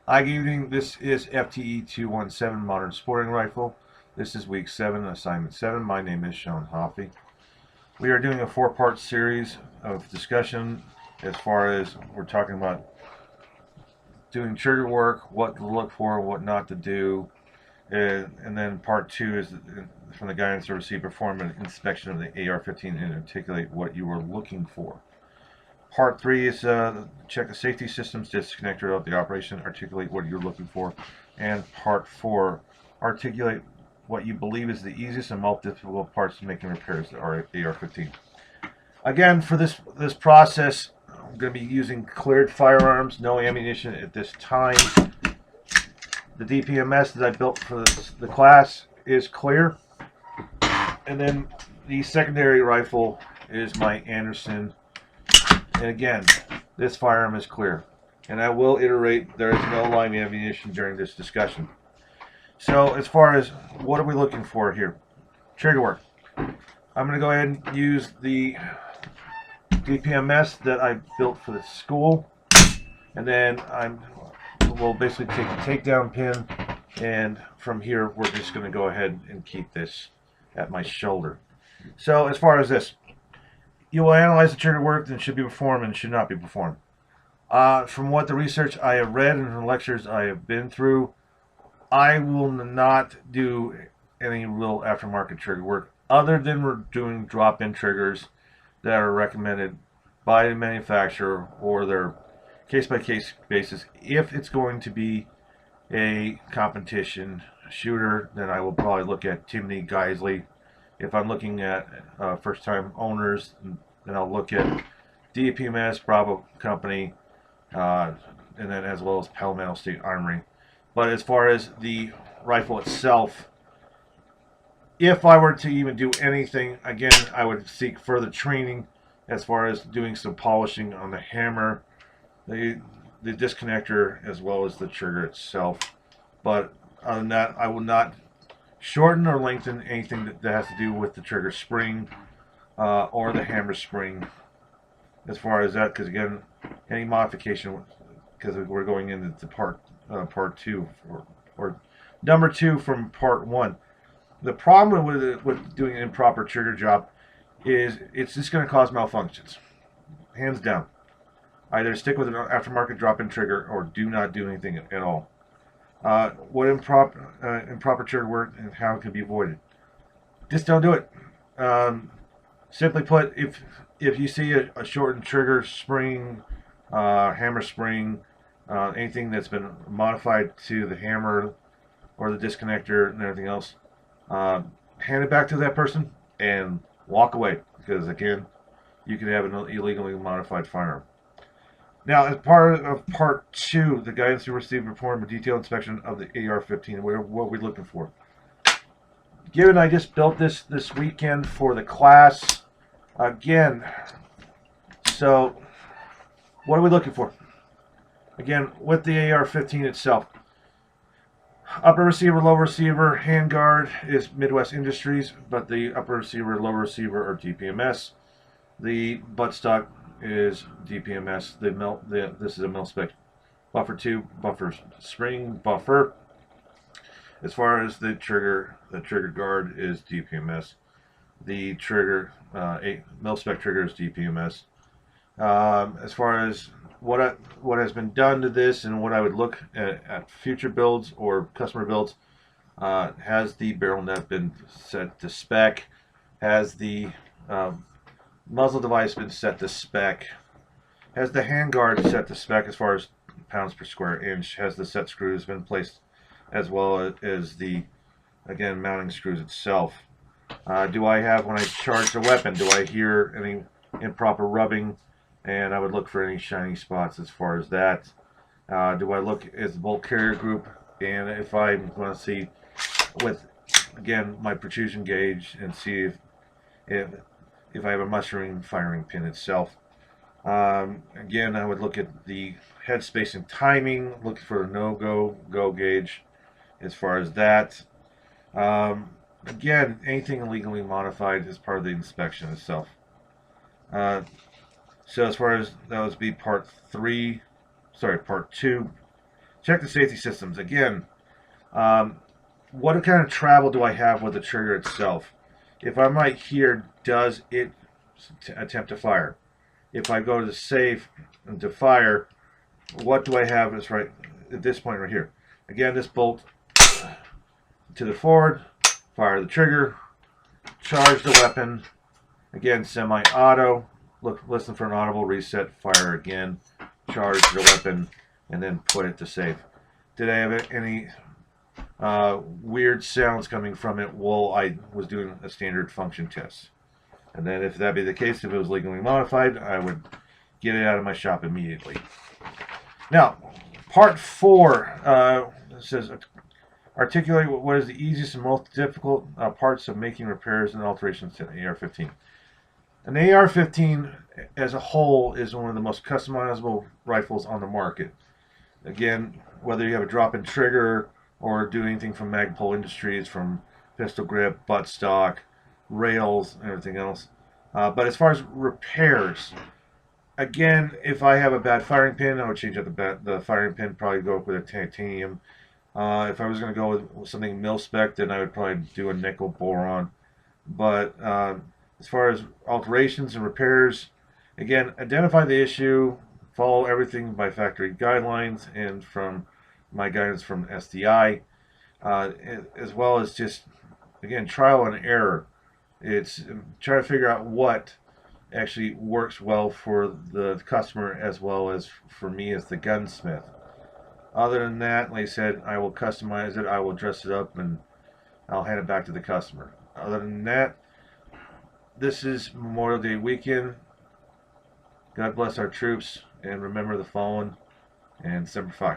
Hi, good evening. This is FTE-217 Modern Sporting Rifle. This is week 7, assignment 7. My name is Sean Hoffey. We are doing a 4-part series of discussion as far as we're talking about doing trigger work, what to look for, what not to do. And then part 2 is from the guidance to receive, perform an inspection of the AR-15 and articulate what you are looking for. Part 3 is check the safety systems, disconnector of the operation, articulate what you're looking for. And Part 4, articulate what you believe is the easiest and most difficult parts to making repairs to AR-15. Again, for this process, I'm going to be using cleared firearms, no ammunition at this time. The DPMS that I built for the class is clear. And then the secondary rifle is my Anderson. And again, this firearm is clear. And I will iterate, there is no live ammunition during this discussion. So as far as what are we looking for here? Trigger work. I'm going to go ahead and use the DPMS that I built for the school. And then we'll basically take the takedown pin. And from here, we're just going to go ahead and keep this at my shoulder. So as far as this, you will analyze the trigger work that should be performed and should not be performed. From what the research I have read and the lectures I have been through, I will not do any real aftermarket trigger work other than we're doing drop-in triggers that are recommended by the manufacturer or their case-by-case basis. If it's going to be a competition shooter, then I will probably look at Timney Geisley. If I'm looking at first-time owners, then I'll look at DPMS, Bravo Company, and then as well as Palmetto State Armory. But as far as the rifle itself, if I were to even do anything, again, I would seek further training as far as doing some polishing on the hammer, the disconnector, as well as the trigger itself. But other than that, I will not shorten or lengthen anything that has to do with the trigger spring or the hammer spring as far as that, because again, any modification, because we're going into part 2 or number 2 from part 1. The problem with doing an improper trigger job is it's just going to cause malfunctions, hands down. Either stick with an aftermarket drop-in trigger or do not do anything at all. What improper trigger work and how it can be avoided. Just don't do it. Simply put, if you see a shortened trigger spring, hammer spring, anything that's been modified to the hammer or the disconnector and everything else, hand it back to that person and walk away, because again, you can have an illegally modified firearm. Now, as part of part 2, the guidance to receive and perform a detailed inspection of the AR-15, what we're looking for. Given I just built this weekend for the class, again, so what are we looking for? Again, with the AR-15 itself, upper receiver, lower receiver, handguard is Midwest Industries, but the upper receiver, lower receiver are DPMS. The buttstock is DPMS. This is a mil-spec buffer tube, buffer spring buffer. As far as the trigger guard is DPMS. The trigger, mil-spec trigger is DPMS. As far as what has been done to this and what I would look at future builds or customer builds, has the barrel nut been set to spec? Has the muzzle device been set to spec? Has the handguard set to spec as far as pounds per square inch? Has the set screws been placed, as well as the, again, mounting screws itself? Do I have, when I charge the weapon, do I hear any improper rubbing? And I would look for any shiny spots as far as that. Do I look at the bolt carrier group? And if I'm going to see with, again, my protrusion gauge and see if I have a mustering firing pin itself. Again, I would look at the headspace and timing, look for a no-go gauge as far as that. Again, anything illegally modified is part of the inspection itself. So as far as that would be part 2. Check the safety systems. Again, what kind of travel do I have with the trigger itself? If I'm right here, does it attempt to fire? If I go to safe and to fire, what do I have is right at this point right here. Again, this bolt to the forward, fire the trigger, charge the weapon. Again, semi-auto. Listen for an audible reset, fire again, charge the weapon, and then put it to safe. Did I have any weird sounds coming from it while I was doing a standard function test? And then if that be the case, if it was legally modified, I would get it out of my shop immediately. Now, part 4 says, articulate what is the easiest and most difficult parts of making repairs and alterations to an AR-15. An AR-15 as a whole is one of the most customizable rifles on the market. Again, whether you have a drop-in trigger or do anything from Magpul Industries, from pistol grip, buttstock, rails, and everything else. But as far as repairs, again, if I have a bad firing pin, I would change out the firing pin, probably go up with a titanium. If I was going to go with something mil-spec, then I would probably do a nickel boron. But as far as alterations and repairs, again, identify the issue, follow everything by factory guidelines and from my guidance from SDI, as well as just, again, trial and error. It's trying to figure out what actually works well for the customer as well as for me as the gunsmith. Other than that, like I said, I will customize it, I will dress it up, and I'll hand it back to the customer. Other than that, this is Memorial Day weekend. God bless our troops, and remember the fallen, and Semper Fi.